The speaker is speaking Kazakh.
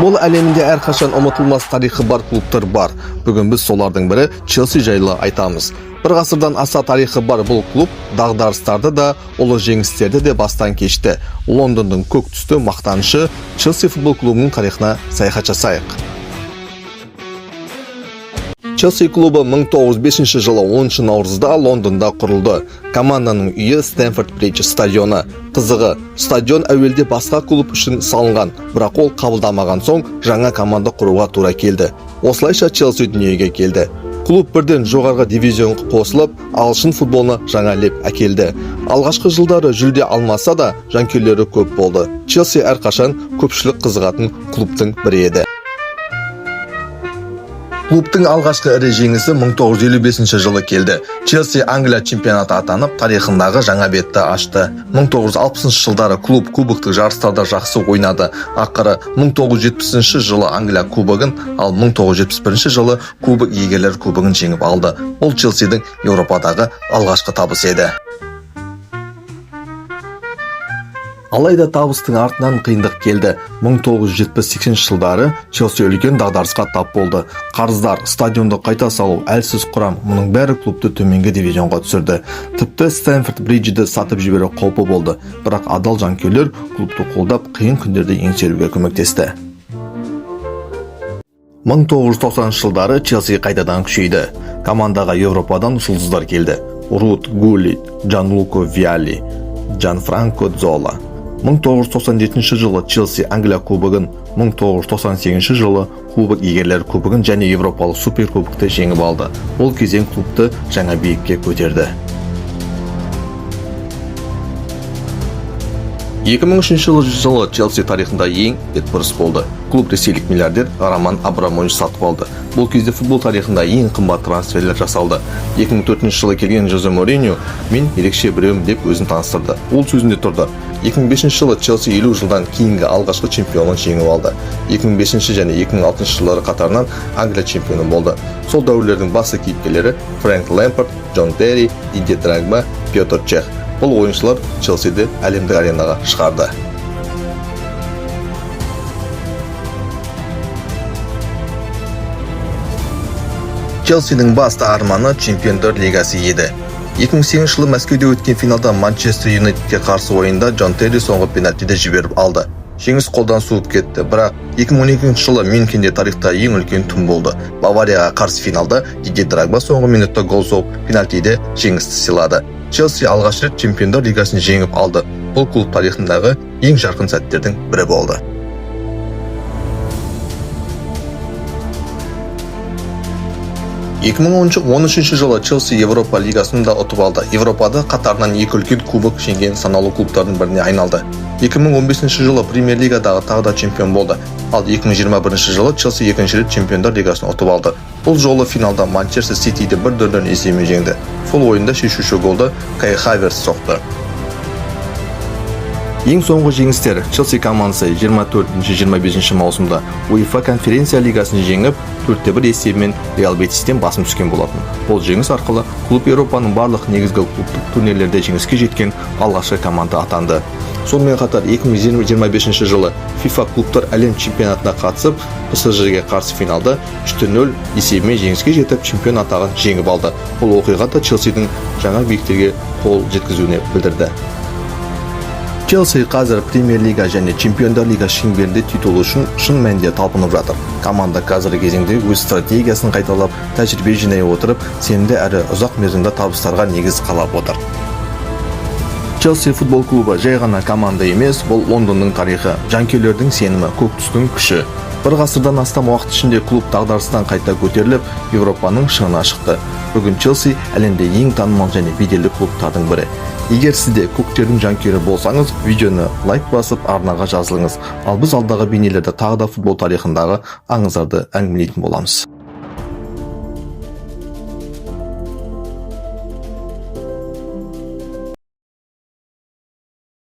Бұл әлемінде әрқашан ұмытылмас тарихы бар клубтар бар. Бүгін біз солардың бірі Челси жайлы айтамыз. Бір ғасырдан аса тарихы бар бұл клуб дағдарыстарды да, ұлы жеңістерді де бастан кешті. Лондондың көк түсті мақтанышы Челси футбол клубының тарихына саяхат жасайық. Челси клубы 1905 жылы 10 наурызда Лондонда құрылды. Команданың үйі Стэнфорд Бридж стадионы. Қызығы, стадион әуелде басқа клуб үшін салынған, бірақ ол қабылдамаған соң жаңа команда құруға тура келді. Осылайша Челси дүниеге келді. Клуб бірден жоғарғы дивизионға қосылып, ағылшын футболына жаңа леп әкелді. Алғашқы жылдары жүлде алмаса да, жанкүйерлері көп болды. Челси әрқашан көпшілік қызығатын клубтың бірі еді. Клубтың алғашқы ірі жеңісі 1955 жылы келді. Челси Англия чемпионаты атанып, тарихындағы жаңа бетті ашты. 1960 жылдары клуб кубоктық жарыстарда жақсы ойнады. Ақыры 1970 жылы Англия кубогын, ал 1971 жылы кубок иегерлер кубогын жеңіп алды. Ол Челсидің Еуропадағы алғашқы табысы еді. Алайда табыстың артынан қиындық келді. 1978 жылдары Челси үлкен дағдарысқа тап болды. Қарыздар, стадионды қайта салу, әлсіз құрам, мұның бәрі клубты төменгі дивизионға түсірді. Тіпті Стэнфорд Бриджді сатып жіберу қаупі болды. Бірақ адал жанкүйерлер клубты қолдап, қиын күндерді еңсеруге көмектесті. 1990 жылдары Челси қайтадан күшейді. Командаға Еуропадан жұлдыздар келді. Рут Гулли, Джанлуко Виалли, Джанфранко Зола. 1997 жылы Челси Англия кубогын, 1998 жылы кубок иегерлер кубогын және Европалық суперкубокты жеңіп алды. Ол кезең клубты жаңа биікке көтерді. 2003 жылы Челси тарихында ең бетбұрыс болды. Клуб ресейлік миллиардер Роман Абрамович сатып алды. Бұл кезде футбол тарихында ең қымбат трансферлер жасалды. 2004 жылы келген Жозе Мориньо "Мен ерекше біреумін" деп өзін таныстырды. Ол сөзінде тұрды. 2005 жылы Челси 50 жылдан кейінгі алғашқы чемпионын жеңіп алды. 2005 және 2006 жылдары қатарынан Англия чемпионы болды. Сол дәуірлердің басты кейіпкерлері Фрэнк Лэмпард, Джон Терри, Дидье Дрогба, Петр Чех. Бұл ойыншылар Челсиді әлемдік аренаға шығарды. Челсидің басты арманы Чемпиондар лигасы еді. 2008 жылы Мәскеуде өткен финалда Манчестер Юнайтедке қарсы ойында Джон Терри соңғы пенальтиді жіберіп алды. Жеңіс қолдан суып кетті, бірақ 2012 жылы Мюнхенде тарихта ең үлкен түн болды. Баварияға қарсы финалда Дидье Дрогба соңғы минутта гол соғып, пенальтиде жеңісті сыйлады. Челси алғаш рет Чемпиондар лигасын жеңіп алды. Бұл клуб тарихындағы ең жарқын сәттердің бірі болды. 2013 жылы Челси Европа лигасын да ұтып алды. Европада қатарынан екі үлкен кубок жеңген санаулы клубтардың біріне айналды. 2015 жылы Премьер лигадағы тағы да чемпион болды. Ал 2021 жылы Челси екінші рет Чемпиондар лигасын ұтып алды. Бұл жолы финалда Манчестер Ситиді 1-0 есебімен жеңді. Сол ойында шешуші голды Кай Хаверс соқты. Ең соңғы жеңістер Челси командасы 24-25 маусымда UEFA конференция лигасын жеңіп, 4-1 есебімен Реал Бетистен басым түскен болатын. Бұл жеңіс арқылы клуб Еуропаның барлық негізгі клубтық турнирлерде жеңіске жеткен алғашқы команда атанды. Сонымен қатар 2025 жылы FIFA клубтар әлем чемпионатына қатысып, PSG-ге қарсы финалда 3-0 есебімен жеңіске жетіп, чемпион атағын жеңіп алды. Бұл оқиға да Челсидің жаңа биіктерге қол жеткізуіне білдірді. Челси қазір Премьер лига және Чемпиондар лига шеңберінде титул үшін шын мәнінде талпынып жатыр. Команда қазіргі кезеңде өз стратегиясын қайталап, тәжірибе жинай отырып, сенімді әрі ұзақ мерзімді табыстарға негіз қалап отыр. Челси футбол клубы жай ғана команда емес, бұл Лондонның тарихы, жанкүйерлердің сенімі, көк түстің күші. Бір ғасырдан астам уақыт ішінде клуб дағдарыстан қайта көтеріліп, Еуропаның шыңына шықты. Бүгін Челси әлемде ең танымал және беделді клубтардың бірі. Егер сізде көктердің жанкүйері болсаңыз, видеоны лайк басып арнаға жазылыңыз. Ал біз алдағы бейнелерде тағы да футбол тарихындағы аңыздарды әңгімелейтін боламыз.